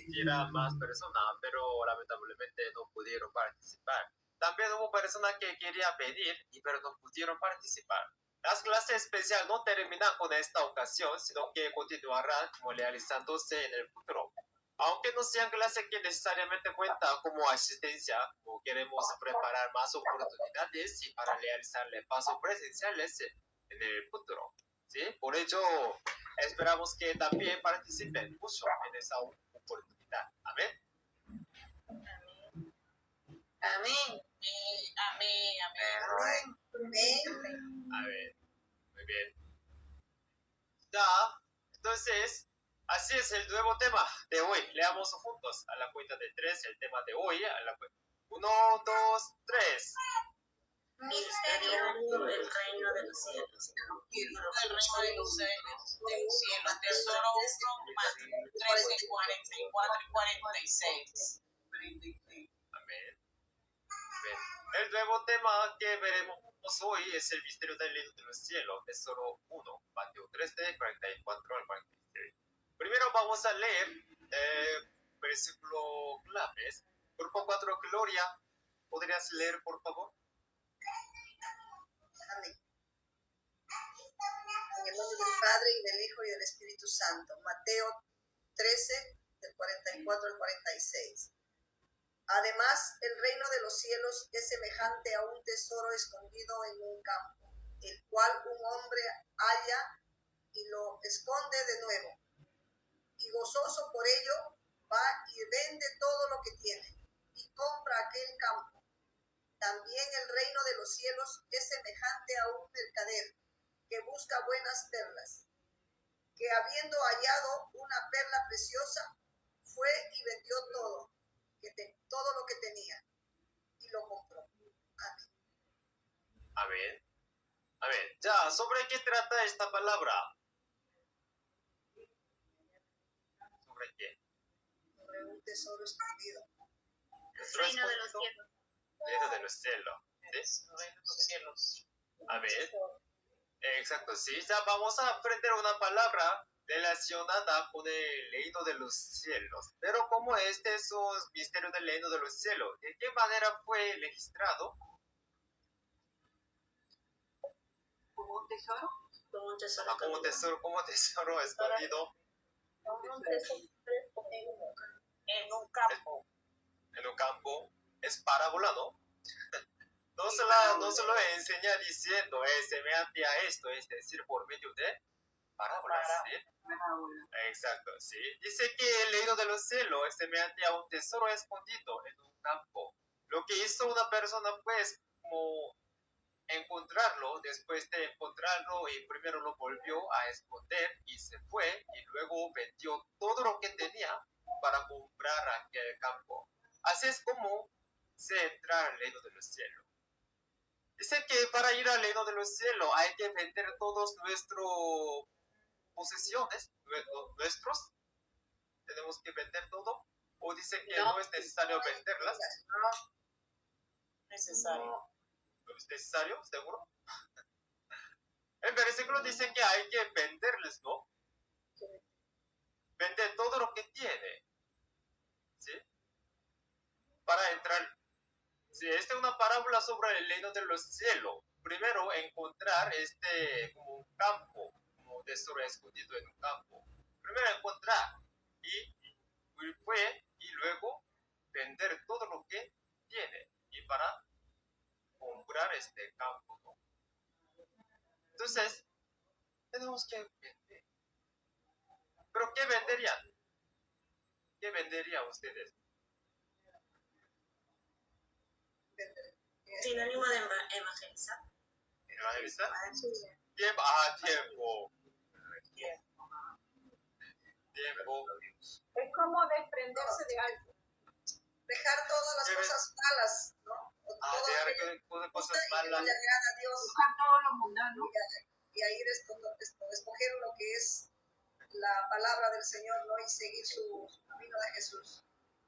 existiera más personas, pero lamentablemente no pudieron participar. También hubo personas que querían venir, pero no pudieron participar. Las clases especiales no terminan con esta ocasión, sino que continuarán como realizándose en el futuro. Aunque no sean clases que necesariamente cuentan como asistencia, como queremos preparar más oportunidades y para realizarle pasos presenciales en el futuro. ¿Sí? Por ello, esperamos que también participen mucho en esa oportunidad. Amén. Amén. Amén, amén. A ver, muy bien. Ya, entonces, así es el nuevo tema de hoy. Leamos juntos a la cuenta de 3 el tema de hoy. A la 1, 2, 3. Misterio del reino de los cielos. El reino de los cielos. Tesoro 1, 13, 44 y 46. Amén. Bien. El nuevo tema que veremos hoy es el misterio del reino de los cielos, tesoro 1, Mateo 13, 44 al 46. Primero vamos a leer versículo claves. Grupo 4, Gloria, ¿podrías leer, por favor? Amén. En el nombre del Padre, y del Hijo, y del Espíritu Santo. Mateo 13, del 44 al 46. Además, el reino de los cielos es semejante a un tesoro escondido en un campo, el cual un hombre halla y lo esconde de nuevo. Y gozoso por ello, va y vende todo lo que tiene y compra aquel campo. También el reino de los cielos es semejante a un mercader que busca buenas perlas, que habiendo hallado una perla preciosa, fue y vendió todo lo que tenía y lo compró. Amén. Amén. Amén. Ya, ¿sobre qué trata esta palabra? ¿Sobre qué? Sobre un tesoro escondido. El reino de los cielos. Reino de los cielos. ¿Sí? Reino de los cielos. Amén. Exacto, sí. Ya vamos a aprender una palabra relacionada con el reino de los cielos. Pero como este es un misterio del reino de los cielos, ¿de qué manera fue registrado? ¿Como un tesoro? Como un tesoro Como tesoro escondido. un tesoro En un campo. En un campo. Es parábola, ¿no? No se lo enseña diciendo, semejante a esto, es decir, por medio de parábolas, ¿sí? Exacto, sí. Dice que el reino de los cielos es semejante a un tesoro escondido en un campo. Lo que hizo una persona, pues, como encontrarlo, después de encontrarlo, y primero lo volvió a esconder y se fue, y luego vendió todo lo que tenía para comprar aquel campo. Así es como se entra al reino de los cielos. Dice que para ir al reino de los cielos hay que vender todas nuestras posesiones, nuestros. Tenemos que vender todo. O dice que no es necesario venderlas. No. Necesario. ¿No es necesario? ¿Seguro? El versículo dice que hay que venderles, ¿no? Vender todo lo que tiene. ¿Sí? Para entrar. Sí, esta es una parábola sobre el reino de los cielos. Primero, encontrar como un campo, como tesoro escondido en un campo. Primero encontrar y fue y luego vender todo lo que tiene y para comprar este campo, ¿no? Entonces, tenemos que vender. ¿Pero qué venderían? ¿Qué venderían ustedes? Sinónimo de evangelizar. ¿Evangelizar? Tiempo. Tiempo. Es como desprenderse de algo. Dejar todas las cosas malas, ¿no? Dejar cosas malas. Y llegar a Dios. Buscar todo lo mundano. Y a ir escoger lo que es la palabra del Señor, ¿no? Y seguir su camino de Jesús.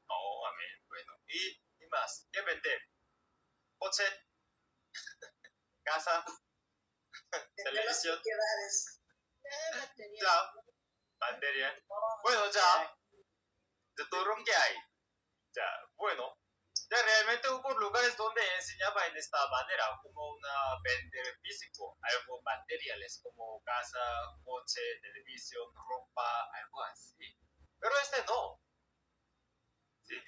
Oh, amén. Bueno, y más. ¿Qué vender? Coche, casa, televisión. Ya, materia. Bueno, ya. de todo lo que hay. Ya, bueno, ya realmente hubo lugares donde enseñaba en esta manera, como una vender físico, algo materiales como casa, coche, televisión, ropa, algo así. Pero este no. ¿Sí?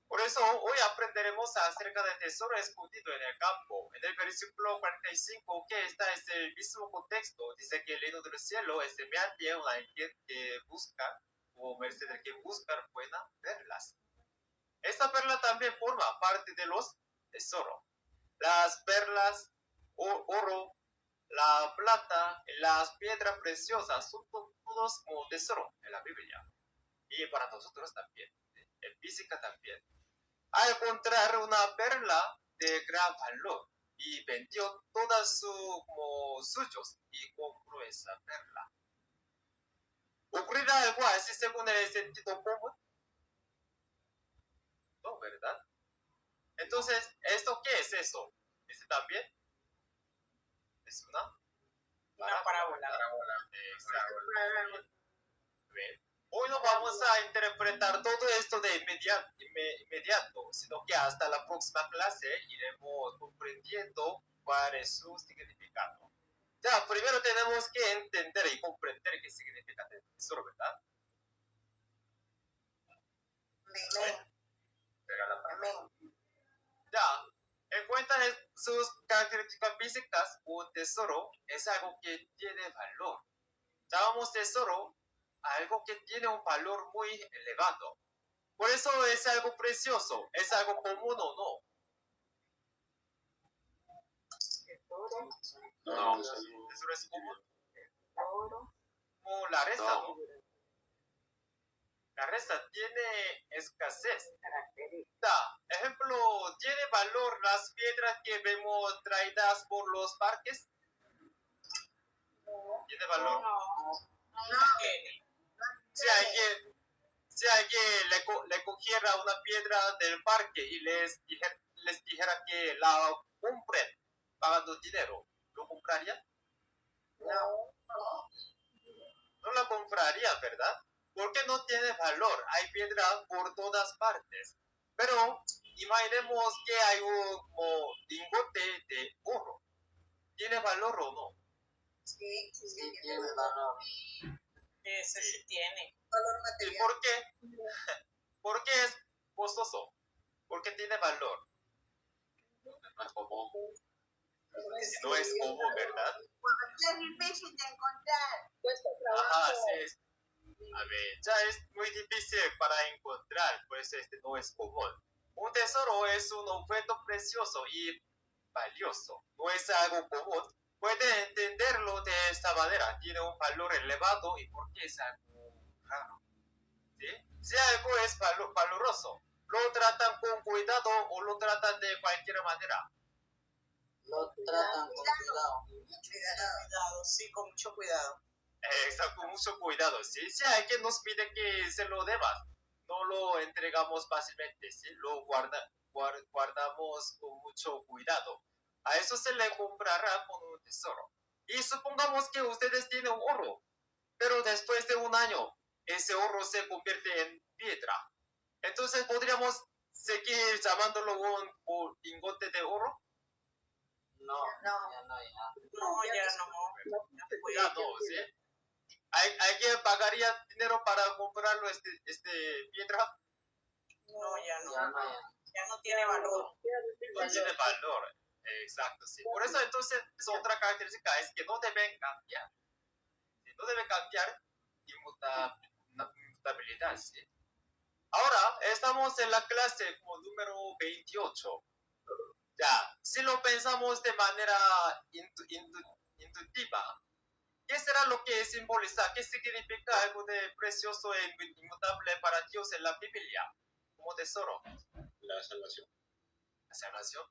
Por eso hoy aprenderemos acerca del tesoro escondido en el campo. En el versículo 45, que está en el mismo contexto, dice que el reino del cielo es semejante a alguien que busca, o merced del que buscar buenas perlas. Esta perla también forma parte de los tesoros. Las perlas, oro, la plata, las piedras preciosas son todos como tesoro en la Biblia. Y para nosotros también, en física también. Al encontrar una perla de gran valor y vendió todas sus suyos y compró esa perla. ¿Ocurrirá algo así según el sentido común? No, ¿verdad? Entonces, ¿esto qué es eso? ¿Este también? Es Una parábola. Exacto. Bien. Hoy no vamos a interpretar todo esto de inmediato, sino que hasta la próxima clase iremos comprendiendo cuál es su significado. Ya, primero tenemos que entender y comprender qué significa el tesoro, ¿verdad? Amén. Ya, en cuenta de sus características físicas, un tesoro es algo que tiene valor. Llamamos tesoro a algo que tiene un valor muy elevado. Por eso es algo precioso, es algo común o no. No, tesoro es común. Como la resta, ¿no? La resta tiene escasez. Ejemplo, ¿tiene valor las piedras que vemos traídas por los parques? ¿Tiene valor? Si alguien le cogiera una piedra del parque y les dijera que la compren pagando dinero, ¿lo compraría? No la compraría, ¿verdad? Porque no tiene valor. Hay piedras por todas partes. Pero imaginemos que hay un lingote de oro. ¿Tiene valor o no? Sí, tiene valor. Ese sí tiene. Valor ¿Y material. por qué? ¿Por qué es costoso? Porque tiene valor. No es común. No es común, ¿verdad? Es difícil de encontrar. Ajá, sí. A ver, ya es muy difícil para encontrar, pues no es común. Un tesoro es un objeto precioso y valioso. No es algo común. Puede entenderlo de esta manera. Tiene un valor elevado y por qué es algo raro. ¿Sí? Si algo es valoroso, lo tratan con cuidado o lo tratan de cualquier manera. Lo tratan con cuidado. Cuidado, sí, con mucho cuidado. Está con mucho cuidado, ¿sí? Si alguien nos pide que se lo debas, no lo entregamos fácilmente, ¿sí? Lo guardamos con mucho cuidado. A eso se le comprará con un tesoro. Y supongamos que ustedes tienen oro, pero después de un año, ese oro se convierte en piedra. Entonces, ¿podríamos seguir llamándolo un lingote de oro? No, ya no. No, ya no. Ya no, ¿sí? ¿Alguien pagaría dinero para comprarlo, piedra? No, ya no. Ya no. Ya no tiene valor. No tiene valor. Exacto, sí. Por eso entonces otra característica es que no deben cambiar. ¿Sí? No debe cambiar inmutabilidad, ¿sí? Ahora estamos en la clase como número 28. Ya, si lo pensamos de manera intuitiva, ¿qué será lo que simboliza? ¿Qué significa algo de precioso e inmutable para Dios en la Biblia? Como tesoro. La salvación. ¿La salvación?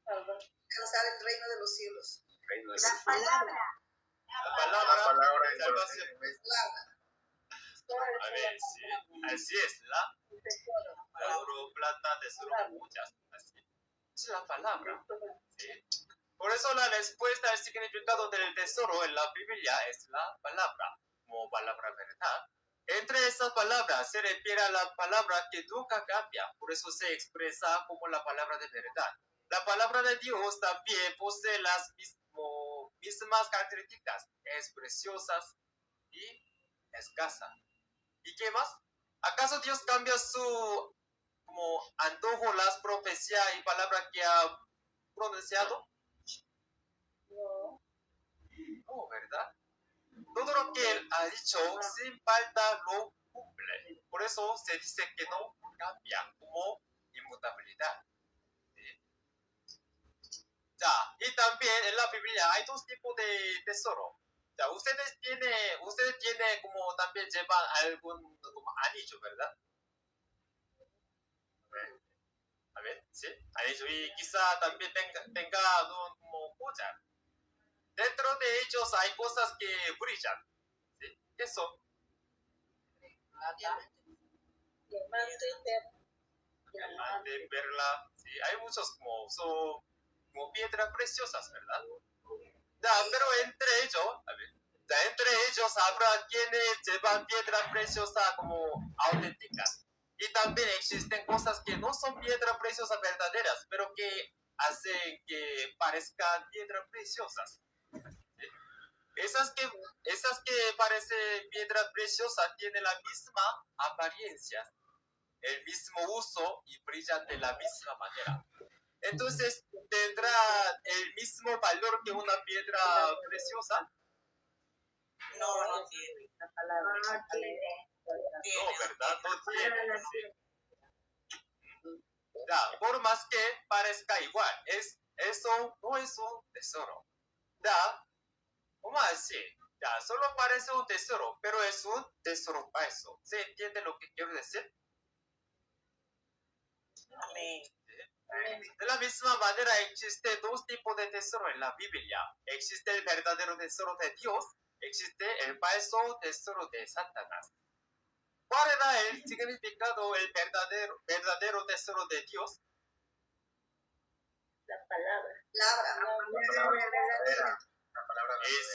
Alcanzar el reino de los cielos. Reino de La palabra. La palabra de salvación. Palabra. A ver, sí. Así es. La oro, plata, tesoro, muchas. Así. Es la palabra. ¿Sí? Por eso la respuesta al significado del tesoro en la Biblia es la palabra, como palabra verdad, Entre esas palabras se refiere a la palabra que nunca cambia, por eso se expresa como la palabra de verdad. La palabra de Dios también posee las mismas características, es preciosa y escasa. ¿Y qué más? ¿Acaso Dios cambia su como antojo las profecías y palabras que ha pronunciado? No, ¿verdad? Todo lo que Él ha dicho sin falta lo cumple. Por eso se dice que no cambia como inmutabilidad. ¿Sí? Ya, y también en la Biblia hay dos tipos de tesoro. Ya, ustedes tienen como también llevan algún como anillo, ¿verdad? A ver, sí, anillo y quizá también tenga un como collar. Dentro de ellos hay cosas que brillan. ¿Sí? ¿Qué son? Diamante, perla, sí, hay muchos como piedras preciosas, ¿verdad? Ya, pero entre ellos, a ver, ya entre ellos habrá quienes llevan piedras preciosas como auténticas. Y también existen cosas que no son piedras preciosas verdaderas, pero que hacen que parezcan piedras preciosas. ¿Sí? Esas que parecen piedras preciosas tienen la misma apariencia, el mismo uso y brillan de la misma manera. Entonces, ¿tendrá el mismo valor que una piedra preciosa? No, no tiene. No, ¿verdad? No tiene. Sí. Ya, por más que parezca igual, eso no es un tesoro. Ya, ¿cómo así? Ya, solo parece un tesoro, pero es un tesoro falso. ¿Se entiende lo que quiero decir? Amén. De la misma manera existen dos tipos de tesoro en la Biblia. Existe el verdadero tesoro de Dios, existe el falso tesoro de Satanás. ¿Cuál era el significado, el verdadero tesoro de Dios? La palabra.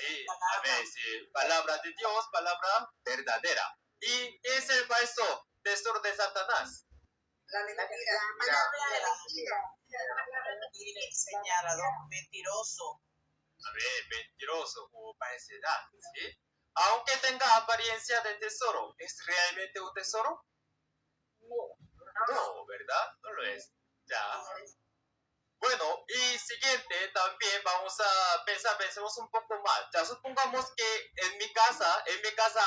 Sí, amén, sí. Palabra de Dios, palabra verdadera. ¿Y qué es el falso tesoro de Satanás? La mentira. Señalador, mentiroso. A ver, mentiroso o falsedad, ¿sí? Aunque tenga apariencia de tesoro, ¿es realmente un tesoro? No, ¿verdad? No lo es. Ya. Bueno, y siguiente, también vamos a pensemos un poco más. Ya supongamos que en mi casa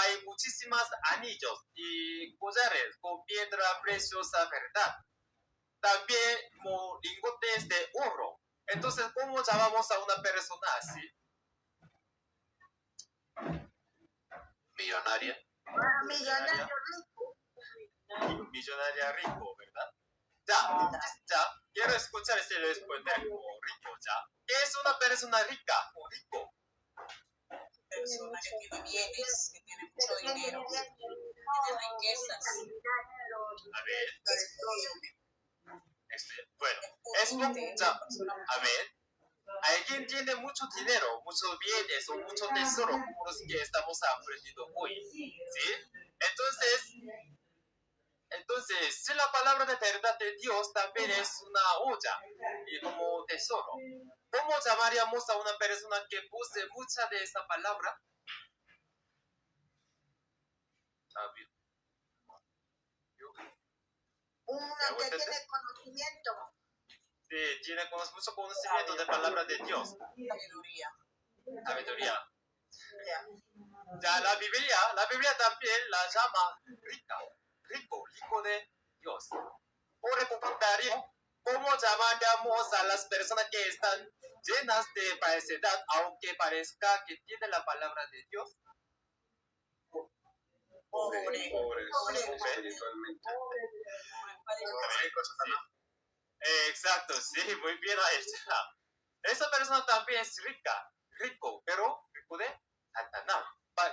hay muchísimos anillos y collares con piedra preciosa, ¿verdad? También como lingotes de oro. Entonces, ¿cómo llamamos a una persona así? Millonaria. Millonaria rico, ¿verdad? Ya, quiero escuchar este responder como rico, ya. ¿Qué es una persona rica o rico? Persona que tiene bienes, que tiene mucho dinero, tiene riquezas. A ver. Bueno, ya, a ver. Alguien tiene mucho dinero, muchos bienes o mucho tesoro como los que estamos aprendiendo hoy, ¿sí? Entonces, si la palabra de verdad de Dios también es una olla y como tesoro, ¿cómo llamaríamos a una persona que posee mucha de esa palabra? Sabio. Una que tiene conocimiento. Sí, tiene mucho conocimiento de palabra de Dios. Sabiduría. Ya la Biblia también la llama rico de Dios. Por el contrario, ¿cómo llamaríamos a las personas que están llenas de falsedad, aunque parezca que tienen la palabra de Dios? Pobre. Espiritualmente. Exacto, sí, muy bien ahí está. Esa persona también es rico, pero rico de Satanás.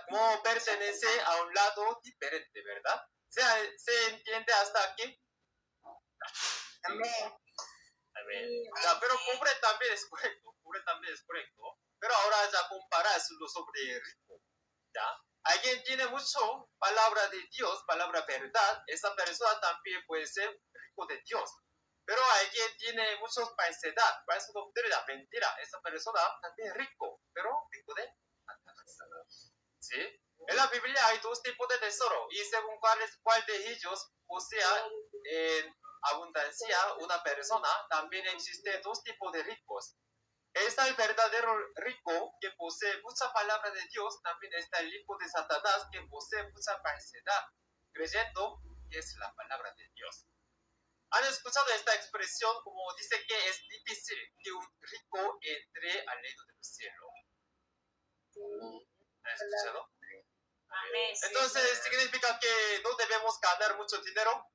Como pertenece a un lado diferente, ¿verdad? ¿Se entiende hasta aquí? Amén. Ya, pero pobre también es correcto, Pero ahora ya compararlo sobre rico, ¿ya? alguien tiene mucho palabra de Dios, palabra verdad, esa persona también puede ser rico de Dios. Pero alguien tiene mucha falsedad, falsa doctrina, mentira, esa persona también es rico, pero rico de Satanás. ¿Sí? En la Biblia hay dos tipos de tesoro y según cuál de ellos posea en abundancia una persona, también existen dos tipos de ricos. Está el verdadero rico que posee mucha palabra de Dios, también está el hijo de Satanás que posee mucha falsedad, creyendo que es la palabra de Dios. ¿Han escuchado esta expresión como dice que es difícil que un rico entre al reino del cielo? ¿Han escuchado? Amén. Entonces, ¿significa que no debemos ganar mucho dinero?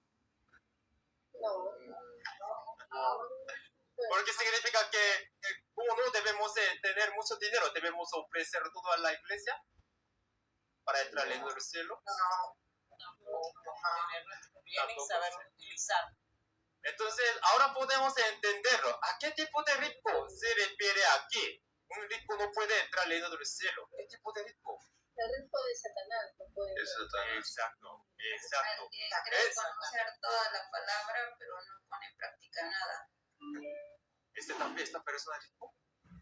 Porque significa que como no debemos tener mucho dinero, debemos ofrecer todo a la iglesia para entrar al reino del cielo. Tener nuestro bien y saber utilizar. Entonces, ahora podemos entenderlo. ¿A qué tipo de rico se refiere aquí? Un rico no puede entrar al reino del cielo. ¿Qué tipo de rico? El rico de Satanás no puede. Exacto. Cree conocer toda la palabra, pero no pone en práctica nada. Esta persona es rico.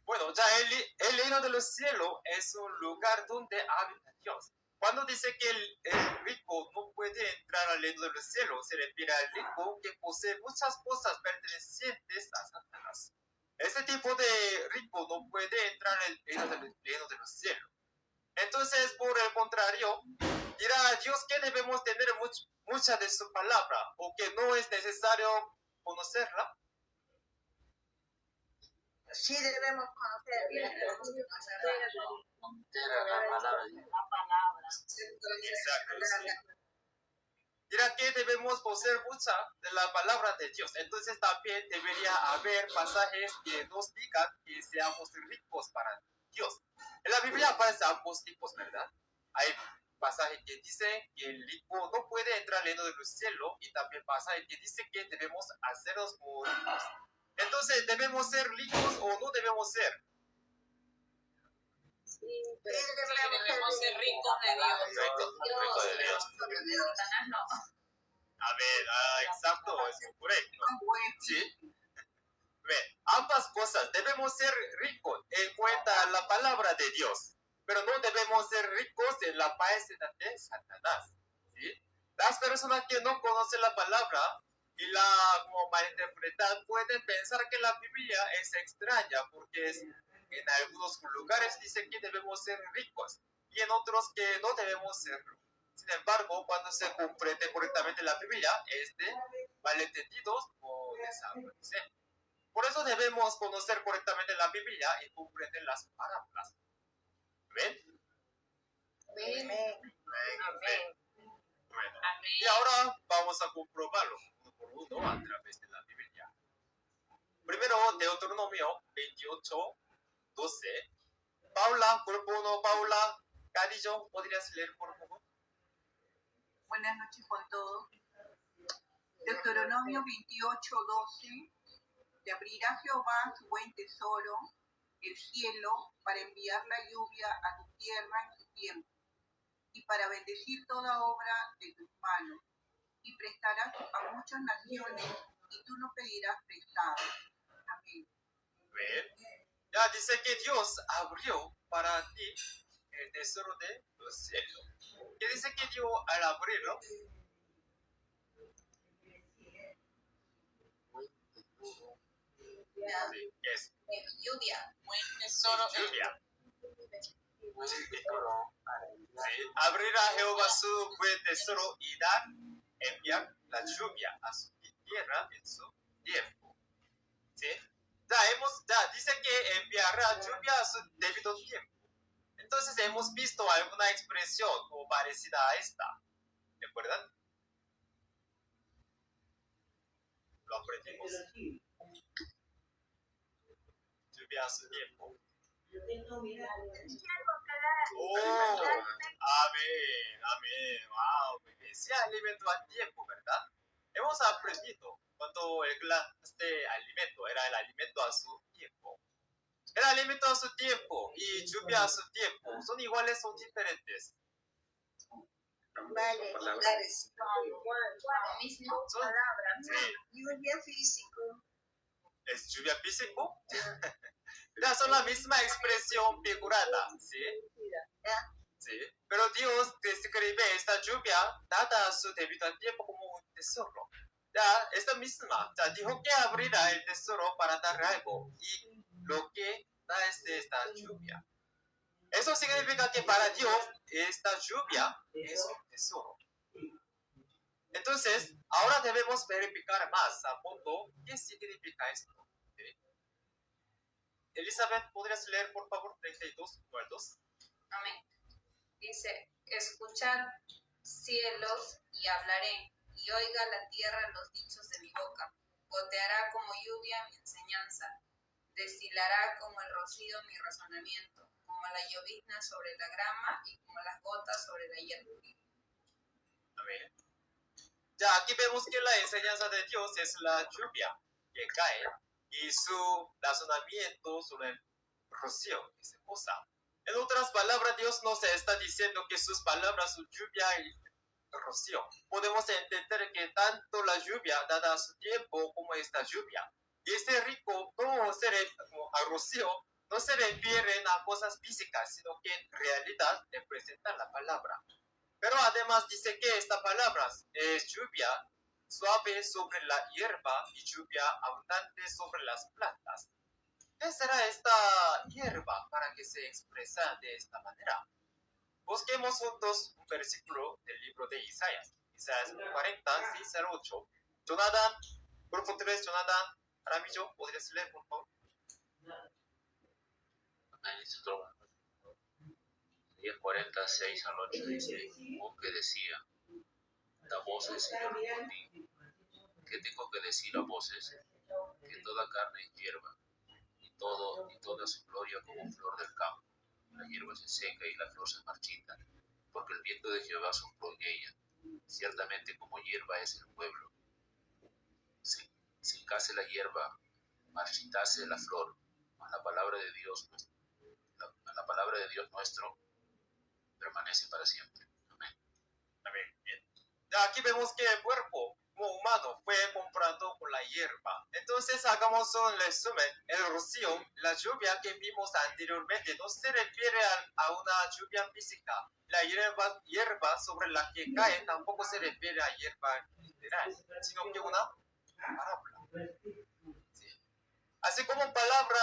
Bueno, ya el reino de los cielos es un lugar donde habita Dios. Cuando dice que el rico no puede entrar al reino de los cielos, se refiere al rico que posee muchas cosas pertenecientes a Satanás. Ese tipo de rico no puede entrar al reino de los cielos. Entonces, por el contrario, dirá a Dios que debemos tener mucha de su palabra o que no es necesario conocerla. Sí debemos conocer bien. Exacto. Dirá que debemos poseer mucha de la palabra de Dios. Entonces también debería haber pasajes que nos digan que seamos ricos para Dios. En la Biblia aparecen ambos tipos, ¿verdad? Hay pasajes que dicen que el rico no puede entrar al reino del cielo y también pasajes que dicen que debemos hacernos muy ricos. Entonces, ¿debemos ser ricos o no debemos ser? Sí, debemos ser ricos de Dios. Ricos de Dios. De Satanás no. A ver, exacto, es correcto. Sí. Ve, ambas cosas, debemos ser ricos en cuenta la palabra de Dios, pero no debemos ser ricos en la falsedad de Satanás. ¿Sí? Las personas que no conocen la palabra y la malinterpretan pueden pensar que la Biblia es extraña porque en algunos lugares dice que debemos ser ricos y en otros que no debemos serlo. Sin embargo, cuando se comprende correctamente la Biblia, malentendidos o desaparecen. Por eso debemos conocer correctamente la Biblia y comprender las parábolas. ¿Ven? Amén. Bueno, y ahora vamos a comprobarlo uno por uno a través de la Biblia. Primero, Deuteronomio 28, 12. Paula, cuerpo 1, Paula, Cadillo, ¿podrías leer por favor? Buenas noches con todos. Deuteronomio 28, 12. Te abrirá Jehová su buen tesoro, el cielo, para enviar la lluvia a tu tierra en su tiempo, y para bendecir toda obra de tus manos, y prestarás a muchas naciones, y tú no pedirás prestado. Amén. ¿Ven? Ya dice que Dios abrió para ti el tesoro de los cielos. ¿Qué dice que Dios al abrirlo? Sí, ¿qué es? Lluvia. Buen tesoro. Lluvia. Sí, abrirá Jehová su buen tesoro y enviar la lluvia a su tierra en su tiempo. ¿Sí? Ya dice que enviará lluvia a su debido tiempo. Entonces hemos visto alguna expresión o parecida a esta. ¿De acuerdo? Lo aprendimos. Lluvia a su tiempo. Oh, amén, wow, muy bien. Sí, alimento a tiempo, ¿verdad? Hemos aprendido cuando el clase de alimento era el alimento a su tiempo. El alimento a su tiempo y lluvia a su tiempo, ¿son iguales o diferentes? Vale. palabras. Lares. Lo mismo. Son- Palabras. sí. Lluvia físico. ¿Es lluvia físico? Ya son la misma expresión figurada, ¿sí? Sí. Pero Dios describe esta lluvia dada su debido tiempo como un tesoro. Ya, esta misma, ya dijo que abrirá el tesoro para dar algo y lo que da es esta lluvia. Eso significa que para Dios esta lluvia es un tesoro. Entonces, ahora debemos verificar más a fondo qué significa esto. ¿Sí? Elizabeth, ¿podrías leer por favor 32, 2? Amén. Dice, escuchad cielos y hablaré, y oiga la tierra los dichos de mi boca. Goteará como lluvia mi enseñanza, destilará como el rocío mi razonamiento, como la llovizna sobre la grama y como las gotas sobre la hierba. Amén. Ya aquí vemos que la enseñanza de Dios es la lluvia que cae y su razonamiento sobre el rocío que se posa. En otras palabras, Dios nos está diciendo que sus palabras son lluvia y rocío. Podemos entender que tanto la lluvia dada a su tiempo como esta lluvia. Y este rico no se a rocío no se refieren a cosas físicas, sino que en realidad representan la palabra. Pero además dice que esta palabra es lluvia suave sobre la hierba y lluvia abundante sobre las plantas. ¿Qué será esta hierba para que se expresa de esta manera? Busquemos juntos un versículo del libro de Isaías. Isaías 40, 6 al 8. Jonathan, grupo 3, Jonathan, Aramillo, ¿podrías leer, por favor? Isaías 46 al 8 dice, voz que decía, da voces, Señor, por ti. ¿Qué tengo que decir a voces? Que toda carne es hierba, y toda su gloria como flor del campo. La hierba se seca y la flor se marchita, porque el viento de Jehová sopló en ella. Ciertamente como hierba es el pueblo. Secase la hierba, marchitase la flor, mas la palabra de Dios nuestro permanece para siempre. Amén. Amén. Bien. Ya aquí vemos que el cuerpo como humano fue comprado con la hierba. Entonces hagamos un resumen. El rocío, la lluvia que vimos anteriormente, no se refiere a una lluvia física. La hierba sobre la que cae tampoco se refiere a hierba literal, sino que una parábola. Sí. Así como palabra,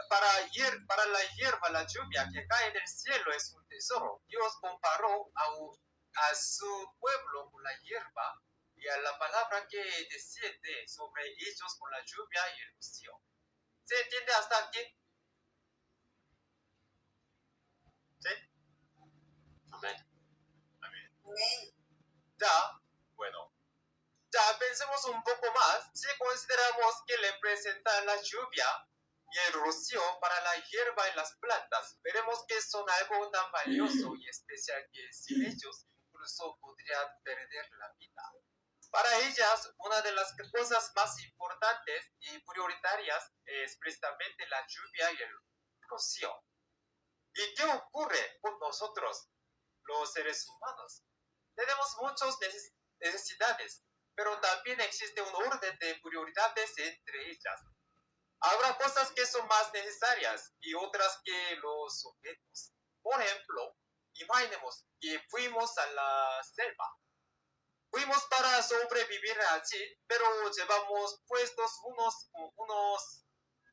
para la hierba, la lluvia que cae del cielo es un tesoro. Dios comparó a su pueblo con la hierba y a la palabra que desciende sobre ellos con la lluvia y el rocío. ¿Se entiende hasta aquí? ¿Sí? Amén. Amén. Ya, bueno. Ya pensemos un poco más. Si consideramos que representan la lluvia y el rocío para la hierba y las plantas, veremos que son algo tan valioso y especial que sin ellos incluso podrían perder la vida. Para ellas, una de las cosas más importantes y prioritarias es precisamente la lluvia y el rocío. ¿Y qué ocurre con nosotros, los seres humanos? Tenemos muchas necesidades, pero también existe un orden de prioridades entre ellas. Habrá cosas que son más necesarias y otras que los objetos. Por ejemplo, imaginemos que fuimos a la selva. Fuimos para sobrevivir allí, pero llevamos puestos unos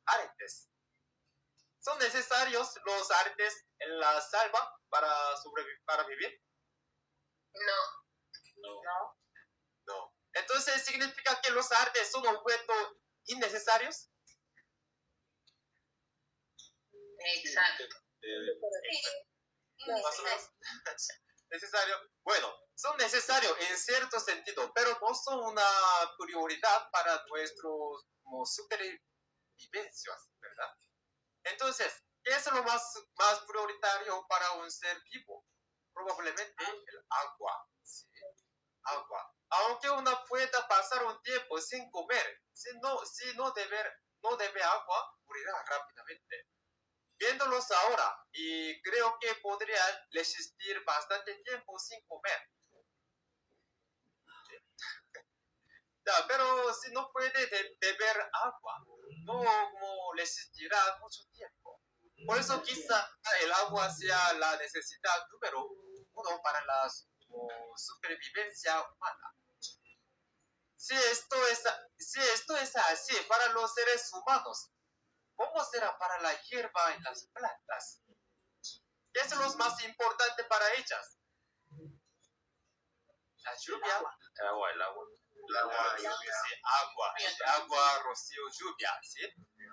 aretes. ¿Son necesarios los aretes en la selva para vivir? No. Entonces, ¿significa que los aretes son objetos innecesarios? Exacto. Más o menos. Necesario. Bueno, son necesarios en cierto sentido, pero no son una prioridad para nuestros supervivencias, ¿verdad? Entonces, ¿qué es lo más prioritario para un ser vivo? Probablemente el agua. ¿Sí? Agua. Aunque uno pueda pasar un tiempo sin comer, si no debe agua, morirá rápidamente. Viéndolos ahora, y creo que podrían resistir bastante tiempo sin comer. Ya, pero si no puede beber agua, no como resistirá mucho tiempo. Por eso quizá el agua sea la necesidad número uno para la supervivencia humana. Si esto es así para los seres humanos, ¿cómo será para la hierba y las plantas? ¿Qué es lo más importante para ellas? La lluvia. El agua. Agua, rocío, lluvia, ¿sí?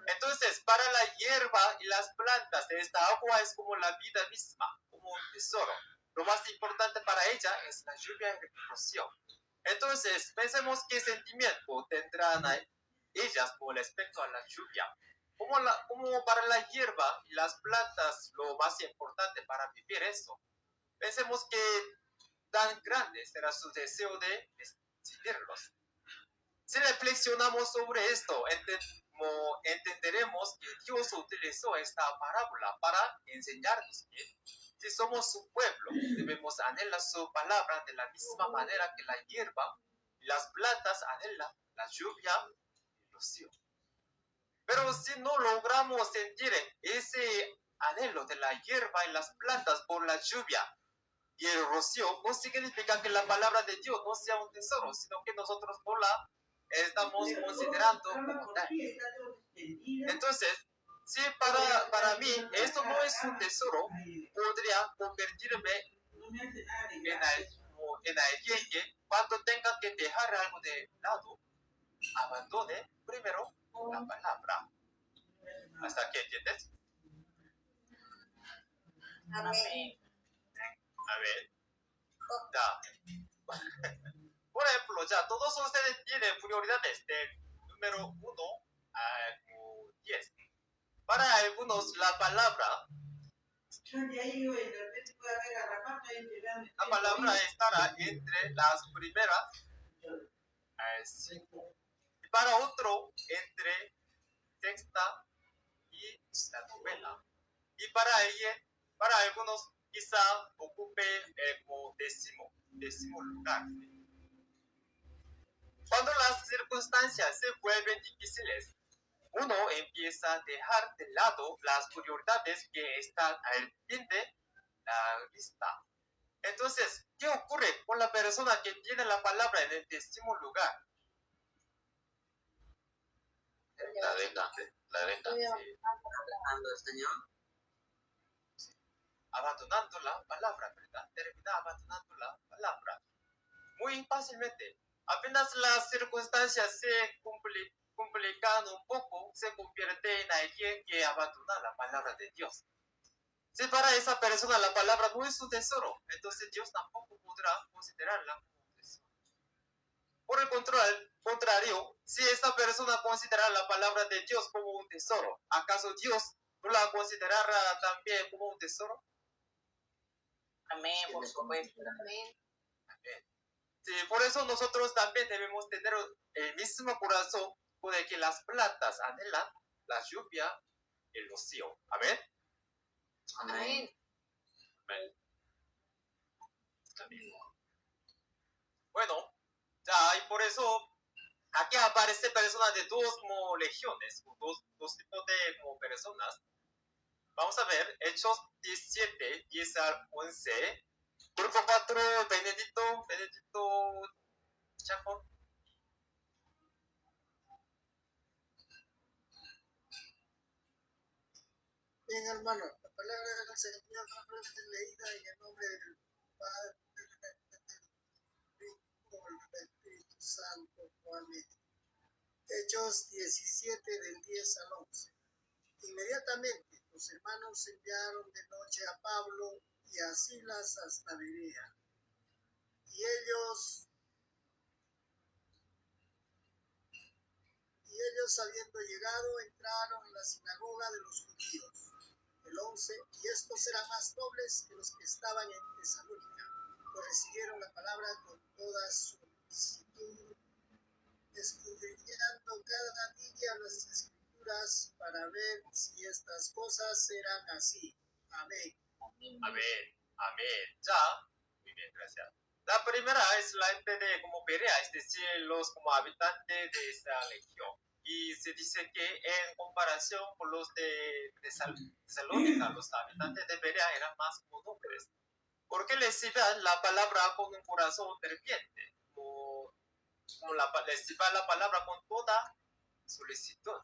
Entonces, para la hierba y las plantas, esta agua es como la vida misma, como un tesoro. Lo más importante para ella es la lluvia y el rocío. Entonces, pensemos qué sentimiento tendrán ellas con respecto a la lluvia. Como para la hierba y las plantas, lo más importante para vivir eso. Pensemos que tan grande será su deseo de recibirlos. Si reflexionamos sobre esto, entenderemos que Dios utilizó esta parábola para enseñarnos que si somos su pueblo, debemos anhelar su palabra de la misma manera que la hierba y las plantas anhelan la lluvia y el rocío. Pero si no logramos sentir ese anhelo de la hierba y las plantas por la lluvia y el rocío, no significa que la palabra de Dios no sea un tesoro, sino que nosotros no la estamos considerando como tal. Entonces, si para mí esto no es un tesoro, podría convertirme en alguien que cuando tenga que dejar algo de lado, abandone primero la palabra. ¿Hasta aquí entiendes? Amén. A ver. Ya. Por ejemplo, ya todos ustedes tienen prioridades del número 1 a 10. Para algunos la palabra estará entre las primeras 5. Y para otro entre sexta y la novena. Y para algunos quizá ocupe como décimo lugar. Cuando las circunstancias se vuelven difíciles, uno empieza a dejar de lado las prioridades que están al fin de la lista. Entonces, ¿qué ocurre con la persona que tiene la palabra en el 10º lugar? La deja. Sí. Abandonando la palabra, ¿verdad? Termina abandonando la palabra. Muy fácilmente. Apenas las circunstancias se complican un poco, se convierte en alguien que abandona la palabra de Dios. Si para esa persona la palabra no es un tesoro, entonces Dios tampoco podrá considerarla como un tesoro. Por el contrario, si esa persona considera la palabra de Dios como un tesoro, ¿acaso Dios no la considerará también como un tesoro? Amén, por supuesto. Amén. Amén. Sí, por eso nosotros también debemos tener el mismo corazón con el que las plantas anhelan la lluvia y el rocío. Amén. Amén. Amén. Bueno, ya, y por eso aquí aparece personas de dos como legiones, dos tipos de como personas. Vamos a ver, Hechos 17, 10 al 11. Grupo 4, Benedicto Chacón. Bien, hermano, la palabra del Señor es leída en el nombre del Padre, del Hijo y del Espíritu Santo. Amén. Hechos 17, del 10 al 11. Inmediatamente los hermanos enviaron de noche a Pablo y a Silas hasta Berea. Y ellos habiendo llegado, entraron en la sinagoga de los judíos. El 11, y estos eran más nobles que los que estaban en Tesalónica, pues recibieron la palabra con toda su solicitud, escudriñando cada día las escrituras para ver si estas cosas eran así. Amén. Amén. Amén. Ya. Muy bien, gracias. La primera es la gente de como Berea, es decir, los como habitantes de esa región. Y se dice que en comparación con los de Tesalónica, los habitantes de Berea eran más como nobles. Porque recibían la palabra con un corazón ferviente, como recibían la palabra con toda solicitud.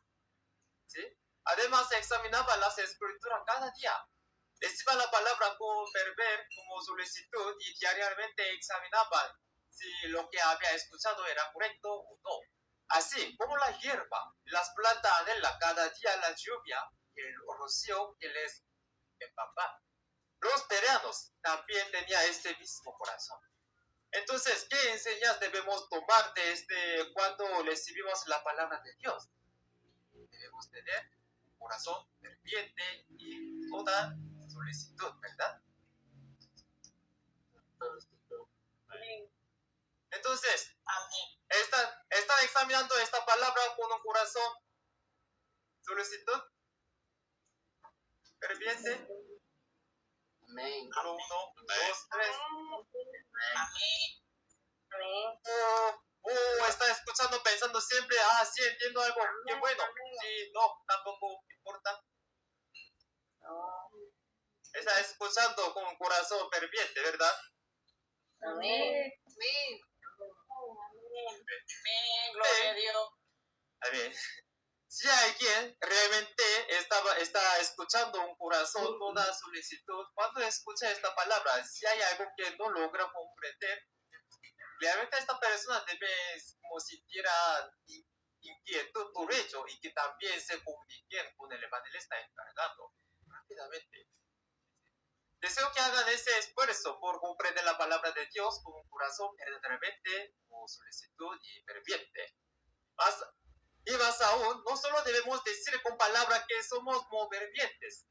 ¿Sí? Además, examinaba las escrituras cada día. Recibía la palabra con fervor, como solicitud, y diariamente examinaban si lo que había escuchado era correcto o no. Así como la hierba, las plantas anhelan cada día la lluvia y el rocío que les empapa. Los bereanos también tenían este mismo corazón. Entonces, ¿qué enseñanzas debemos tomar de cuando recibimos la palabra de Dios? Debemos tener un corazón ferviente y toda solicitud, ¿verdad? Entonces, ¿están examinando esta palabra con un corazón solicitud ferviente? Amén. 1, 2, 3. Amén. Está escuchando pensando siempre, sí, entiendo algo, qué bueno. Sí, no, tampoco importa. Está escuchando con un corazón ferviente, ¿verdad? Amén. Amén. Amén. Gloria a Dios. Amén. Si alguien realmente está escuchando un corazón, toda solicitud, cuando escucha esta palabra, si hay algo que no logra comprender, realmente esta persona debe como sintiera inquietud por ello y que también se comuniquen con el evangelista encargado rápidamente. Deseo que hagan ese esfuerzo por comprender la palabra de Dios con un corazón verdaderamente con solicitud y ferviente. Y más aún, no solo debemos decir con palabras que somos muy fervientes.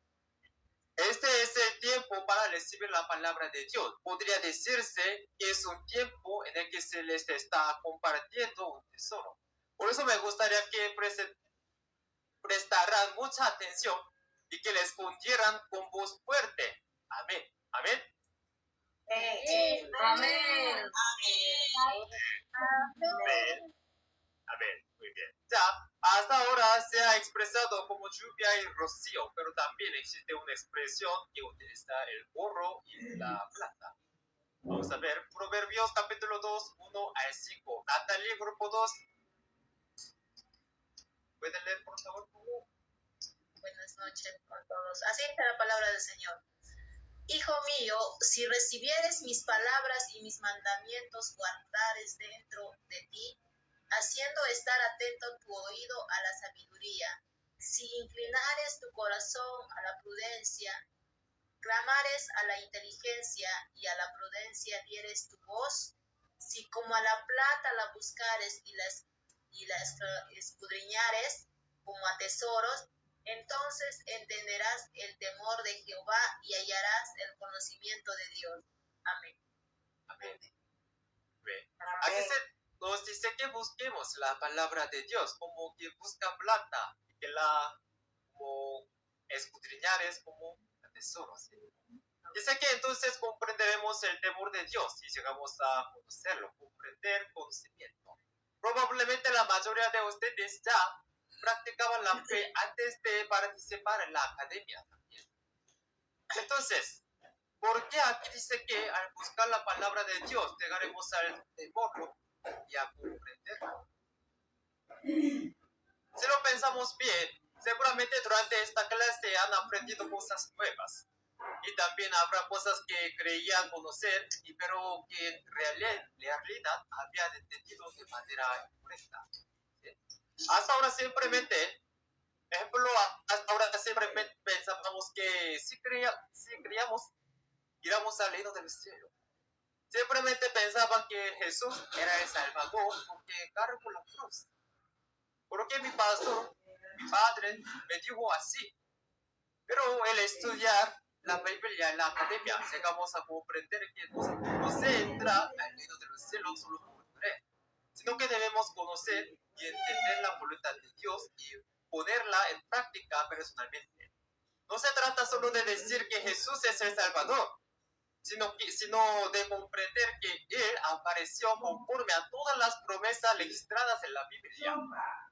Este es el tiempo para recibir la palabra de Dios. Podría decirse que es un tiempo en el que se les está compartiendo un tesoro. Por eso me gustaría que prestaran mucha atención y que respondieran con voz fuerte. Amén. Amén. Amén. Amén. Amén. Amén. Muy bien. Ya, hasta ahora se ha expresado como lluvia y rocío, pero también existe una expresión que utiliza el oro y la plata. Vamos a ver, Proverbios capítulo 2, 1 al 5. Natalie, grupo 2. ¿Pueden leer, por favor? Buenas noches a todos. Así está la palabra del Señor. Hijo mío, si recibieres mis palabras y mis mandamientos guardares dentro de ti, haciendo estar atento tu oído a la sabiduría, si inclinares tu corazón a la prudencia, clamares a la inteligencia y a la prudencia dieres tu voz, si como a la plata la buscares y la escudriñares como a tesoros, entonces entenderás el temor de Jehová y hallarás el conocimiento de Dios. Amén. Amén. Aquí nos dice que busquemos la palabra de Dios, como que busca plata, que la como escudriñar es como tesoro. ¿Sí? Dice que entonces comprenderemos el temor de Dios y llegamos a conocerlo, comprender conocimiento. Probablemente la mayoría de ustedes ya practicaban la fe antes de participar en la academia también. Entonces, ¿por qué aquí dice que al buscar la palabra de Dios llegaremos al temor y a comprenderlo? Si lo pensamos bien, seguramente durante esta clase han aprendido cosas nuevas. Y también habrá cosas que creían conocer, pero que en realidad habían entendido de manera incorrecta. ¿Sí? Hasta ahora simplemente pensábamos que si creíamos, íbamos al reino del cielo. Simplemente pensaban que Jesús era el Salvador porque cargó la cruz. Porque mi pastor, mi padre, me dijo así. Pero el estudiar la Biblia en la academia, llegamos a comprender que no se entra al reino de los cielos solo por creer, sino que debemos conocer y entender la voluntad de Dios y ponerla en práctica personalmente. No se trata solo de decir que Jesús es el Salvador, sino de comprender que Él apareció conforme a todas las promesas registradas en la Biblia.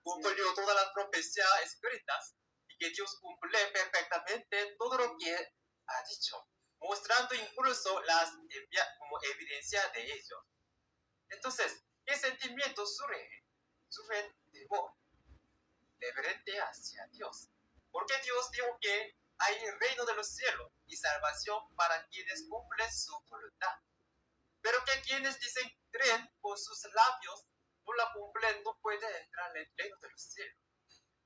Cumplió todas las profecías escritas y que Dios cumple perfectamente todo lo que ha dicho, mostrando incluso como evidencia de ello. Entonces, ¿qué sentimientos surgen? Surgen temor, reverente hacia Dios. Porque Dios dijo que hay el reino de los cielos y salvación para quienes cumplen su voluntad. Pero que quienes dicen creen con sus labios no la cumplen, no pueden entrar en el reino de los cielos.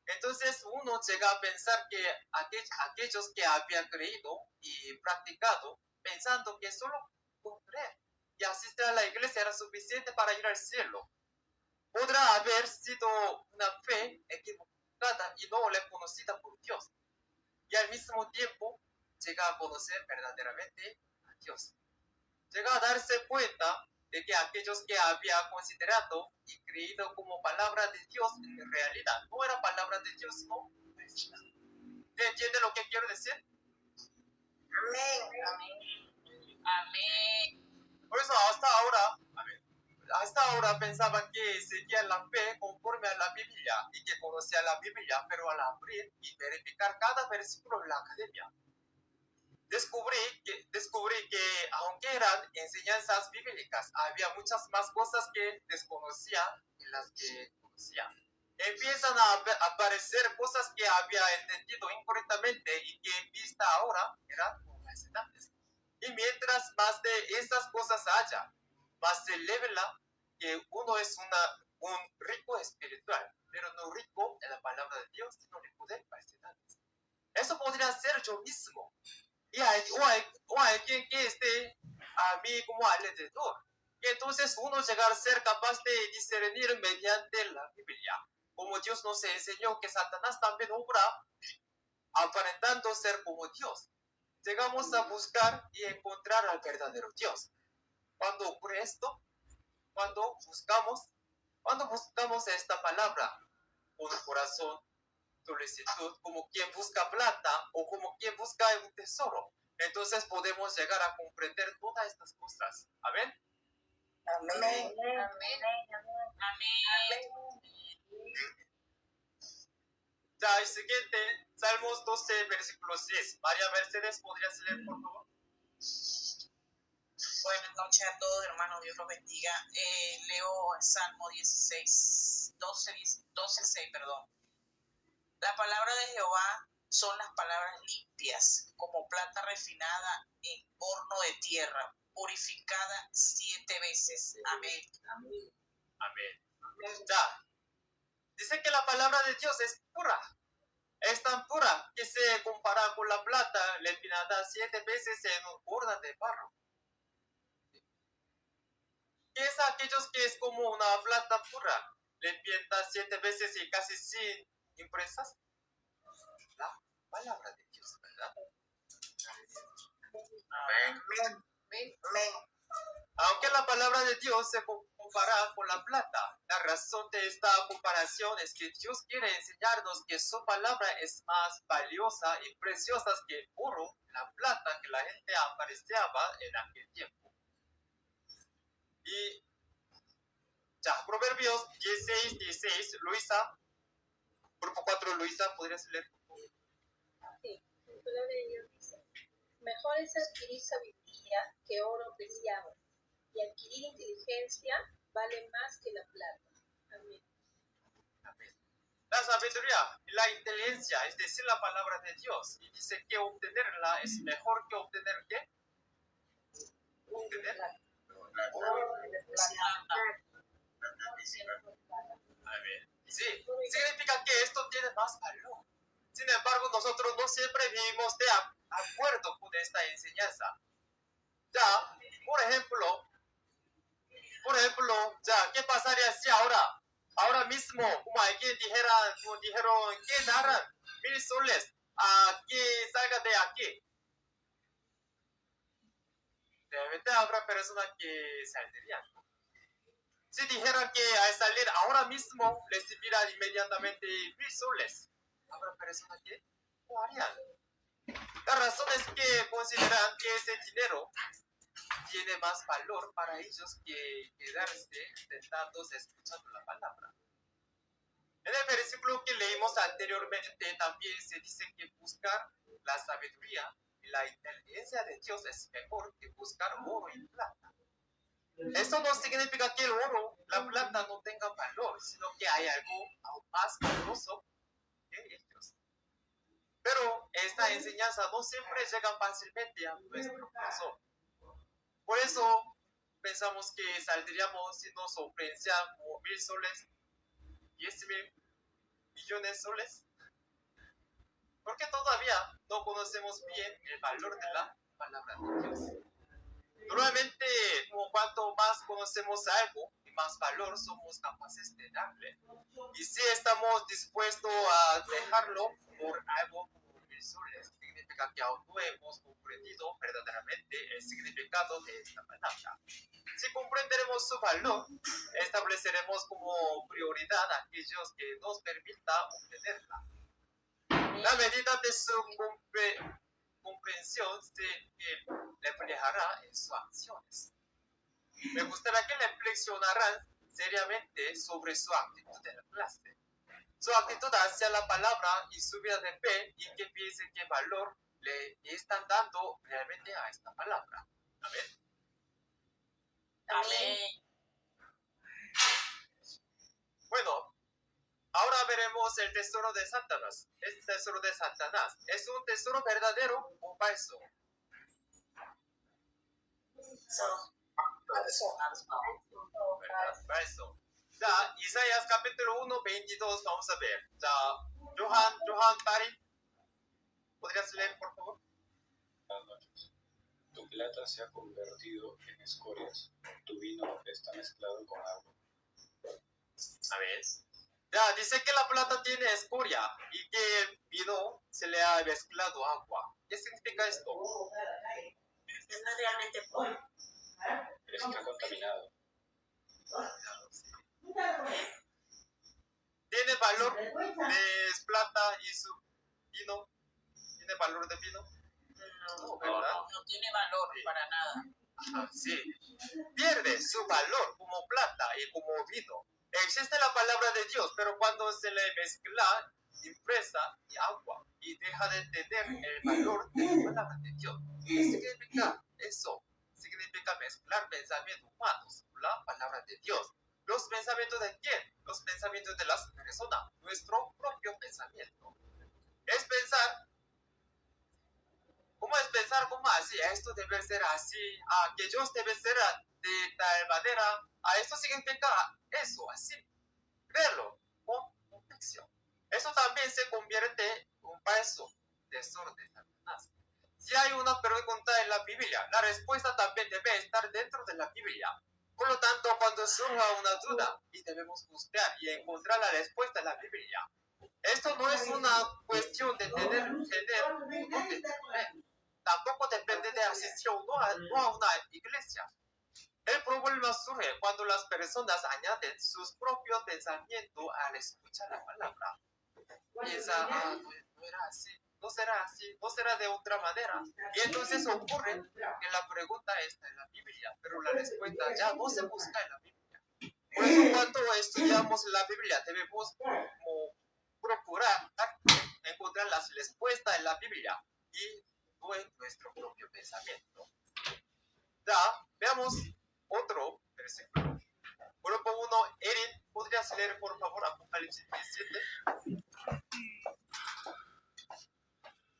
Entonces uno llega a pensar que aquellos que habían creído y practicado, pensando que solo con creer y asistir a la iglesia era suficiente para ir al cielo, podrá haber sido una fe equivocada y no reconocida por Dios. Y al mismo tiempo llega a conocer verdaderamente a Dios. Llega a darse cuenta de que aquellos que había considerado y creído como palabra de Dios en realidad no era palabra de Dios, sino mentira. ¿Entiende lo que quiero decir? Amén. Amén. Por eso hasta ahora pensaban que seguían la fe conforme a la Biblia y que conocían la Biblia, pero al abrir y verificar cada versículo en la academia, descubrí que aunque eran enseñanzas bíblicas, había muchas más cosas que desconocía que las que conocía. Empiezan a aparecer cosas que había entendido incorrectamente y que en vista ahora eran falsedades. Y mientras más de esas cosas haya, más se revela que uno es un rico espiritual, pero no rico en la palabra de Dios, sino rico de falsedades. Eso podría ser yo mismo. O alguien que esté a mí como alrededor. Y entonces uno llegar a ser capaz de discernir mediante la Biblia. Como Dios nos enseñó que Satanás también obra aparentando ser como Dios. Llegamos a buscar y encontrar al verdadero Dios. Cuando ocurre esto, cuando buscamos esta palabra con el corazón, solicitud, como quien busca plata o como quien busca un tesoro, entonces podemos llegar a comprender todas estas cosas. ¿Amén? Amén. Ya, el siguiente, Salmos 12, versículo 6. María Mercedes, ¿podrías leer, por favor? Buenas noches a todos, hermanos, Dios los bendiga. Leo Salmo 12:6. La palabra de Jehová son las palabras limpias, como plata refinada en horno de tierra, purificada 7 veces. Amén. Amén. Ya. Dice que la palabra de Dios es pura. Es tan pura que se compara con la plata refinada 7 veces en un horno de barro. ¿Qué es aquellos que es como una plata pura, refinada 7 veces y casi sin impresas? La palabra de Dios, ¿verdad? Amén. Amén. Aunque la palabra de Dios se compara con la plata, la razón de esta comparación es que Dios quiere enseñarnos que su palabra es más valiosa y preciosa que el oro, la plata que la gente apreciaba en aquel tiempo. Y ya, Proverbios 16:16, Luisa, grupo 4, Luisa, ¿podrías leer? Sí, la palabra de Dios dice: mejor es adquirir sabiduría que oro preciado, y adquirir inteligencia vale más que la plata. Amén. Amén. La sabiduría y la inteligencia, es decir, la palabra de Dios, y dice que obtenerla es mejor que obtener ¿qué? Obtener Amén. Sí, significa que esto tiene más valor. Sin embargo, nosotros no siempre vivimos de acuerdo con esta enseñanza. Ya, por ejemplo, ya, ¿qué pasaría si ahora mismo, como alguien dijeron que darán 1,000 soles a que salga de aquí? Realmente habrá personas que saldrían. Si dijeran que al salir ahora mismo recibirán inmediatamente 1,000 soles, habrá personas que lo harían. La razón es que consideran que ese dinero tiene más valor para ellos que quedarse sentados escuchando la palabra. En el versículo que leímos anteriormente también se dice que buscar la sabiduría y la inteligencia de Dios es mejor que buscar oro y plata. Esto no significa que el oro, la plata no tengan valor, sino que hay algo aún más valioso que ellos. Pero esta enseñanza no siempre llega fácilmente a nuestro corazón. Por eso pensamos que saldríamos si nos ofrecían como 1,000 soles, 10,000 millones de soles, porque todavía no conocemos bien el valor de la palabra de Dios. Normalmente, cuanto más conocemos algo y más valor somos capaces de darle. Y si estamos dispuestos a dejarlo por algo como 1,000 soles, significa que aún no hemos comprendido verdaderamente el significado de esta palabra. Si comprenderemos su valor, estableceremos como prioridad a aquellos que nos permita obtenerla. La medida de su comprensión se reflejará en sus acciones. Me gustaría que reflexionaran seriamente sobre su actitud en la clase, su actitud hacia la palabra y su vida de fe, y que piensen qué valor le están dando realmente a esta palabra. Amén. Amén. Bueno, ahora veremos el tesoro de Satanás. Este tesoro de Satanás, ¿es un tesoro verdadero o falso? Falso. Ya, Isaías capítulo 1, 22, vamos a ver. Ya, Johan Tarin, ¿podrías leer, por favor? Buenas noches. Tu plata se ha convertido en escorias, tu vino está mezclado con agua. A ver. Ya, dice que la plata tiene escoria y que el vino se le ha mezclado agua. ¿Qué significa esto? No es realmente puro. Está contaminado. ¿Tiene valor de plata y su vino? ¿Tiene valor de vino? No, ¿verdad? No tiene valor para nada. Ajá, sí. Pierde su valor como plata y como vino. Existe la palabra de Dios, pero cuando se le mezcla impresa y agua y deja de tener el valor de la palabra de Dios. ¿Qué significa eso? Significa mezclar pensamientos humanos con la palabra de Dios. ¿Los pensamientos de quién? Los pensamientos de las personas, nuestro propio pensamiento. Es pensar, ¿cómo es pensar? ¿Cómo así? Esto debe ser así, aquellos deben ser de tal manera. Esto significa eso, así. Verlo con convicción. Eso también se convierte en un falso tesoro de Satanás. Si hay una pregunta en la Biblia, la respuesta también debe estar dentro de la Biblia. Por lo tanto, cuando surja una duda, y debemos buscar y encontrar la respuesta en la Biblia. Esto no es una cuestión de tener un don de tener. Tampoco depende de asistir o no a una iglesia. El problema surge cuando las personas añaden sus propios pensamientos al escuchar la palabra. Piensa, no era así, no será así, no será de otra manera. Y entonces ocurre que la pregunta está en la Biblia, pero la respuesta ya no se busca en la Biblia. Por eso cuando estudiamos la Biblia debemos procurar encontrar las respuestas en la Biblia y no en nuestro propio pensamiento. Ya, veamos otro versículo. Grupo 1, Erin, ¿podrías leer por favor Apocalipsis 17?